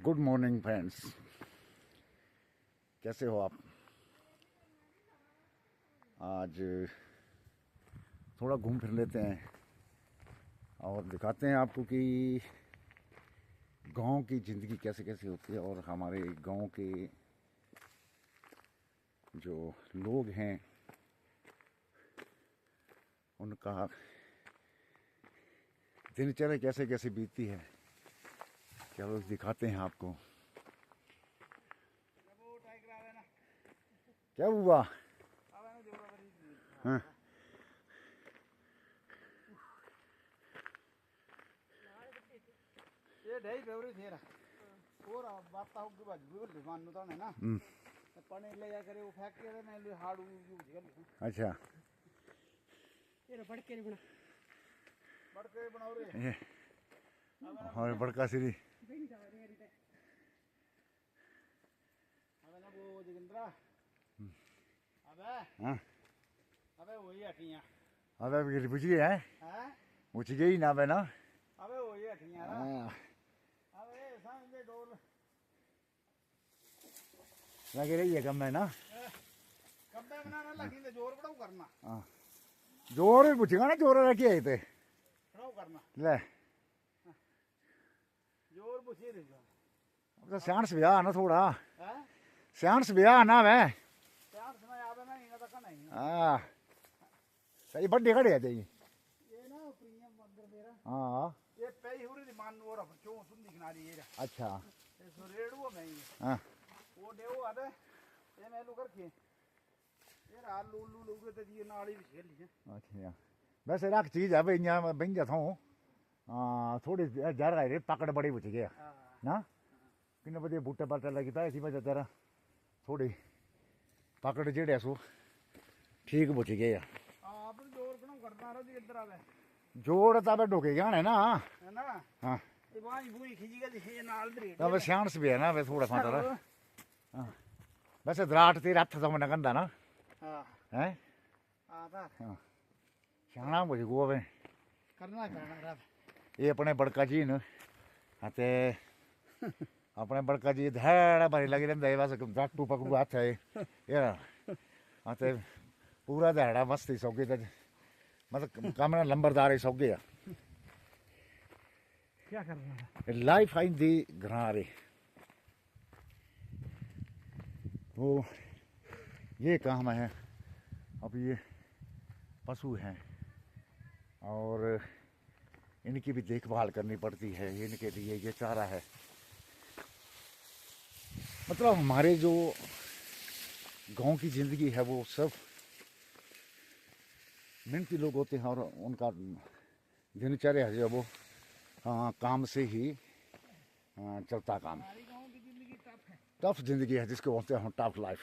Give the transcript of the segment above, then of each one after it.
Good morning friends, कैसे हो आप। आज थोड़ा घूम फिर लेते हैं और दिखाते हैं आपको कि गांव की ज़िंदगी कैसे कैसे होती है और हमारे गांव के जो लोग हैं उनका दिनचर्या कैसे कैसे बीतती है। चलो दिखाते हैं आपको। क्या हुआ? हाँ ये ढाई बेवरी थे रा और बात ताऊ के बाद भी मान तो है ना पानी ले जा करे वो फेंक के मैं ले हाड़ यूज कर। अच्छा, ये बड़के बनाओ रे ये और बड़का श्री अबे ना वो जोगिंद्रा अबे हाँ अबे वही हटियां अबे बुझ गए हैं, हैं बुझ गई ना बे ना। अबे वही हटियां रा अबे समझे डोल लगे रही है कम है ना। कब तक बनाना लगी तो जोर बढ़ाओ करना। हाँ जोर भी पूछेगा ना, जोर रखे आए थे बढ़ाओ करना ले जोर पूछे रे अब तो सियाण से ब्याह ना थोड़ा हैं सियाण से ब्याह ना वे। यार समय आवे ना इना तक नहीं हाँ सही बड्डे खड़े थे ये ना प्रीमियम मंदिर मेरा हाँ। ये पई हुरी दी मान और चो सुन दिखना रही है अच्छा ये सो रेड़ो में ही हाँ वो देव आदे ये मैं लू करके ये आलू लू लू ते जी नाली भी खेल ली अच्छा वैसे एक चीज है भाई यहाँ बन जाता हूँ थोड़ी जा रहा है पकड़ बड़ी बुझ गया ना किन्ने बजे बूटे बाटे लगी था इसी वजह तेरा थोड़ी पकड़ जेड़े सो ठीक बुझ गए। आप जोर कनो करना रो जी इधर आवे जोड़ तब ढोके गया ना है ना हाँ ये बाई बुई खिजी गई ये नाल दरी तब सियाण से भी है ना वे थोड़ा फाटा रहा हाँ वैसे दराट तेरे हथ तो मैंने गंदा ना हां है आता हाँ सियाणा बुझ गो वे करना रा ये अपने बड़का जी न ते अपने बड़का जी धैड़ा भरी लगी रहंदा है बस डाटू पकड़ू हाथ है ये हाँ ते पूरा धैड़ा मस्ती सौगे ते मतलब काम ना लंबरदार ही सौगे क्या करना है लाइफ आई दी घरारे वो ये काम है। अब ये पशु हैं और इनकी भी देखभाल करनी पड़ती है, इनके लिए ये चारा है। मतलब हमारे जो गांव की ज़िंदगी है वो सब मेहनती लोग होते हैं और उनका दिनचर्या है जो वो काम से ही चलता काम। हमारी गांव की जिंदगी टफ है टफ ज़िंदगी है जिसको बोलते हैं टफ लाइफ।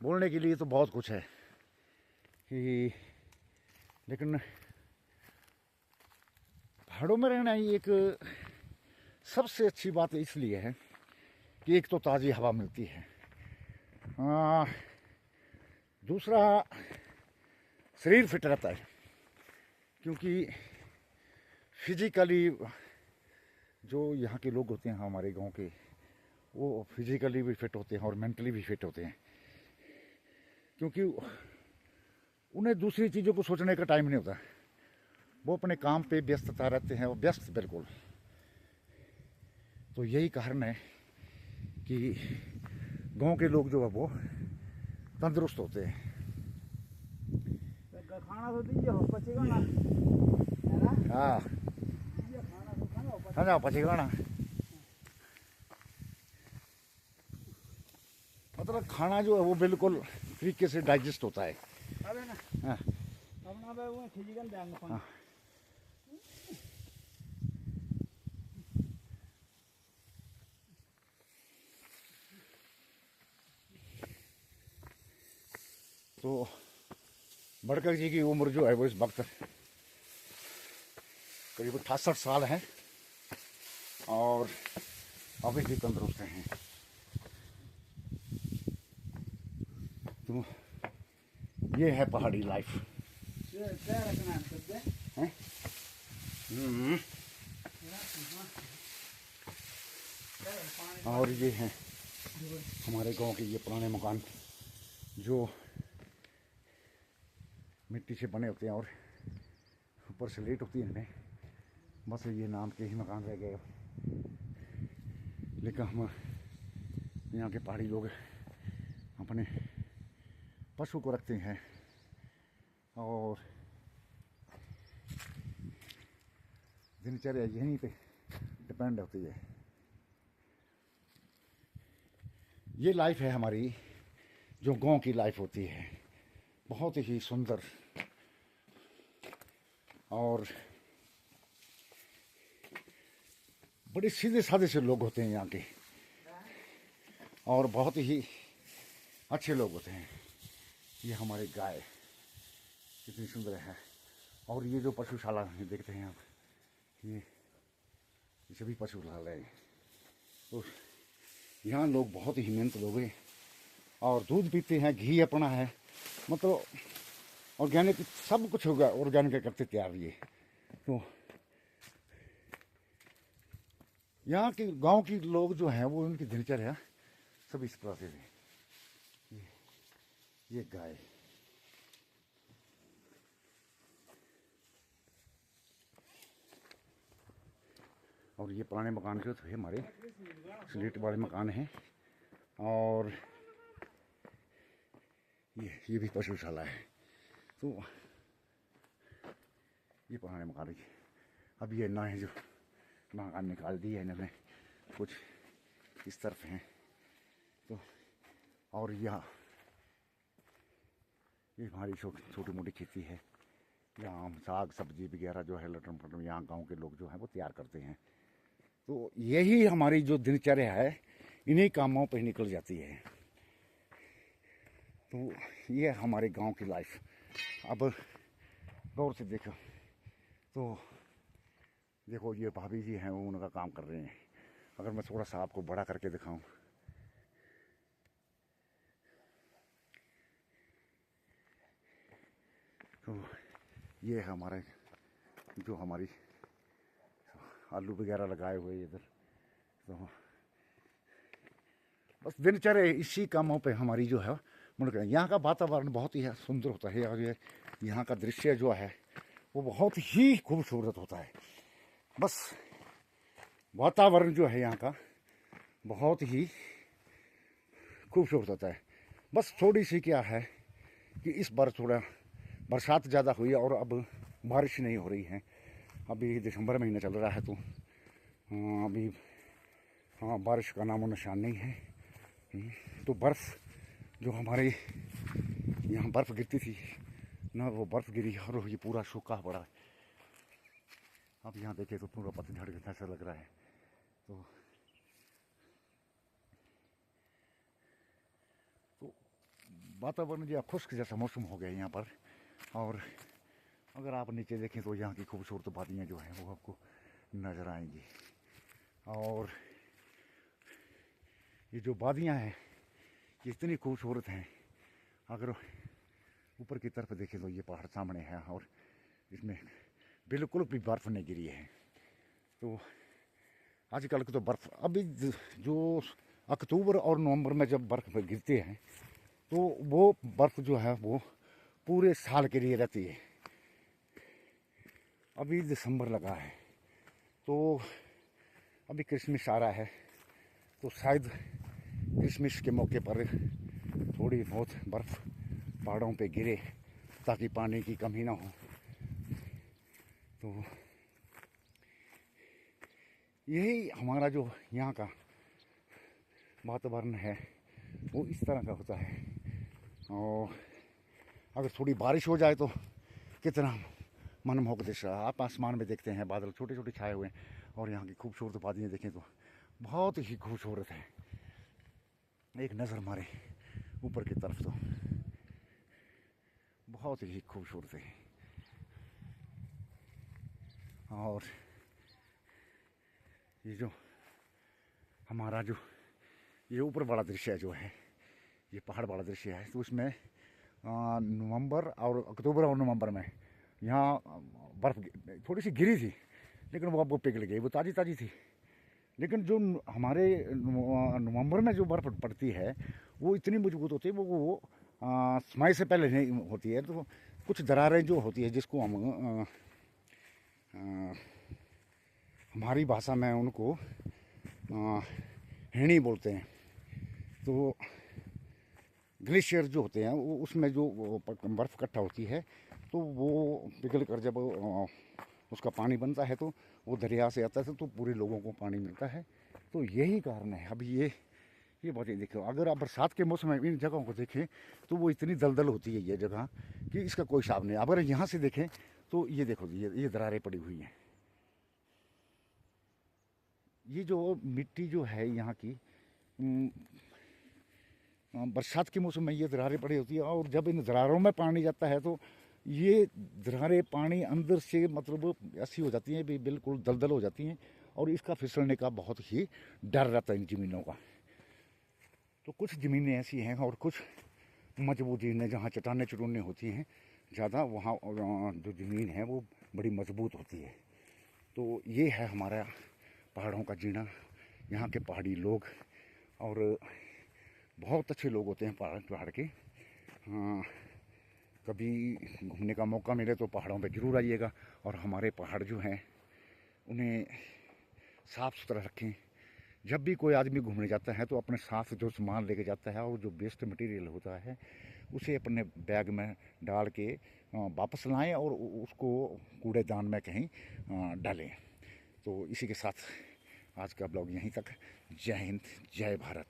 बोलने के लिए तो बहुत कुछ है कि लेकिन पहाड़ों में रहना ही एक सबसे अच्छी बात इसलिए है कि एक तो ताज़ी हवा मिलती है, दूसरा शरीर फिट रहता है क्योंकि फिजिकली जो यहाँ के लोग होते हैं हमारे गांव के वो फिजिकली भी फिट होते हैं और मेंटली भी फिट होते हैं क्योंकि उन्हें दूसरी चीज़ों को सोचने का टाइम नहीं होता। वो अपने काम पे व्यस्तता रहते हैं, वो व्यस्त बिल्कुल। तो यही कारण है कि गांव के लोग जो है वो तंदुरुस्त होते हैं। खाना तो दीजिए हो पचेगा ना है ना हाँ ये खाना तो खाना हो खाना पचेगा ना, मतलब खाना जो है वो बिल्कुल तरीके से डाइजेस्ट होता है। अबे ना हाँ अब ना बे वो खिजी गन देंगे पानी तो बड़का जी की उम्र जो है वो इस वक्त करीब 68 साल है और अभी भी तंदुरुस्त हैं। तो ये है पहाड़ी लाइफ। ये क्या रखना है सब्जी हैं और ये हैं हमारे गांव के ये पुराने मकान जो मिट्टी से बने होते हैं और ऊपर से लेट होती है इनमें। बस ये नाम के ही मकान रह गए। लेकिन हम यहाँ के पहाड़ी लोग अपने पशु को रखते हैं और दिनचर्या यहीं पे डिपेंड होती है। ये लाइफ है हमारी, जो गांव की लाइफ होती है, बहुत ही सुंदर और बड़े सीधे साधे से लोग होते हैं यहाँ के और बहुत ही अच्छे लोग होते हैं। ये हमारे गाय कितनी सुंदर है और ये जो पशुशाला देखते हैं आप, ये सभी पशुशाला है। तो यहाँ लोग बहुत ही मेहनत लोग हैं और दूध पीते हैं, घी अपना है, मतलब ऑर्गेनिक सब कुछ होगा, ऑर्गेनिक करते तैयार ये। तो यहाँ के गांव के लोग जो हैं वो उनकी दिनचर्या सब इस प्रकार से है। ये गाय और ये पुराने मकान जो थे हमारे स्लेट वाले मकान हैं और ये भी पशुशाला है। तो ये पुराने मकान है। अब ये नए जो मकान निकाल दिए इन्होंने, कुछ इस तरफ हैं। तो और यहाँ ये हमारी छोटी मोटी खेती है। यहाँ हम साग सब्जी वगैरह जो है लटन पटन यहाँ गांव के लोग जो हैं वो तैयार करते हैं। तो यही हमारी जो दिनचर्या है इन्हीं कामों पे निकल जाती है। तो ये हमारे गांव की लाइफ। अब गौर से देखो तो देखो ये भाभी जी हैं वो उनका काम कर रहे हैं। अगर मैं थोड़ा सा आपको बड़ा करके दिखाऊं तो ये हमारे जो हमारी आलू वगैरह लगाए हुए इधर। तो बस दिनचर्या इसी कामों पे हमारी जो है मुड़। यहाँ का वातावरण बहुत ही सुंदर होता है और ये यहाँ का दृश्य जो है वो बहुत ही खूबसूरत होता है। बस वातावरण जो है यहाँ का बहुत ही खूबसूरत होता है। बस थोड़ी सी क्या है कि इस बार थोड़ा बरसात ज़्यादा हुई और अब बारिश नहीं हो रही है। अभी दिसंबर महीना चल रहा है तो अभी बारिश का नामो निशान नहीं है। तो बर्फ़ जो हमारे यहाँ बर्फ़ गिरती थी ना, वो बर्फ़ गिरी और ये पूरा सूखा पड़ा है। अब यहाँ देखे तो पूरा पतझड़ जैसा लग रहा है। तो वातावरण जो खुश्क जैसा मौसम हो गया यहाँ पर। और अगर आप नीचे देखें तो यहाँ की खूबसूरत वादियाँ जो हैं वो आपको नज़र आएंगी। और ये जो वादियाँ हैं ये इतनी खूबसूरत हैं, अगर ऊपर की तरफ देखें तो ये पहाड़ सामने है और इसमें बिल्कुल भी बर्फ़ नहीं गिरी है। तो आजकल की तो बर्फ़ अभी जो अक्टूबर और नवंबर में जब बर्फ़ गिरती है तो वो बर्फ़ जो है वो पूरे साल के लिए रहती है। अभी दिसंबर लगा है तो अभी क्रिसमस आ रहा है, तो शायद क्रिसमस के मौके पर थोड़ी बहुत बर्फ़ पहाड़ों पे गिरे ताकि पानी की कमी ना हो। तो यही हमारा जो यहाँ का वातावरण है वो इस तरह का होता है। और अगर थोड़ी बारिश हो जाए तो कितना मनमोहक दृश्य। आप आसमान में देखते हैं बादल छोटे छोटे छाए हुए हैं और यहाँ की खूबसूरत वादियाँ देखें तो बहुत ही खूबसूरत है। एक नज़र मारे ऊपर की तरफ तो बहुत ही खूबसूरत है। और ये जो हमारा जो ये ऊपर वाला दृश्य जो है, ये पहाड़ वाला दृश्य है, तो उसमें नवंबर और अक्टूबर और नवंबर में यहाँ बर्फ़ थोड़ी सी गिरी थी, लेकिन वो अब वो पिघल गई, वो ताज़ी ताज़ी थी। लेकिन जो हमारे नवंबर में जो बर्फ़ पड़ती है वो इतनी मजबूत होती है, वो समय से पहले नहीं होती है। तो कुछ दरारें जो होती है जिसको हम हमारी भाषा में उनको हेणी बोलते हैं। तो ग्लेशियर जो होते हैं वो उसमें जो बर्फ़ इकट्ठा होती है तो वो पिघल कर जब उसका पानी बनता है तो वो दरिया से आता है तो पूरे लोगों को पानी मिलता है। तो यही कारण है। अभी ये बातें देखो, अगर आप बरसात के मौसम में इन जगहों को देखें तो वो इतनी दलदल होती है ये जगह कि इसका कोई हिसाब नहीं। अगर यहाँ से देखें तो ये देखो, ये दरारें पड़ी हुई हैं। ये जो मिट्टी जो है यहाँ की बरसात के मौसम में ये दरारें पड़ी होती है, और जब इन दरारों में पानी जाता है तो ये दरारें पानी अंदर से मतलब ऐसी हो जाती हैं, बिल्कुल दलदल हो जाती हैं, और इसका फिसलने का बहुत ही डर रहता है इन ज़मीनों का। तो कुछ ज़मीनें ऐसी हैं और कुछ मजबूत ज़मीनें जहाँ चट्टानें चुटुन्ने होती हैं ज़्यादा, वहाँ जो ज़मीन है वो बड़ी मजबूत होती है। तो ये है हमारा पहाड़ों का जीना। यहाँ के पहाड़ी लोग और बहुत अच्छे लोग होते हैं पहाड़ के। हाँ, कभी घूमने का मौका मिले तो पहाड़ों पे ज़रूर आइएगा, और हमारे पहाड़ जो हैं उन्हें साफ़ सुथरा रखें। जब भी कोई आदमी घूमने जाता है तो अपने साथ जो सामान लेके जाता है और जो वेस्ट मटेरियल होता है उसे अपने बैग में डाल के वापस लाएं और उसको कूड़ेदान में कहीं डालें। तो इसी के साथ आज का ब्लॉग यहीं तक। जय हिंद, जय भारत।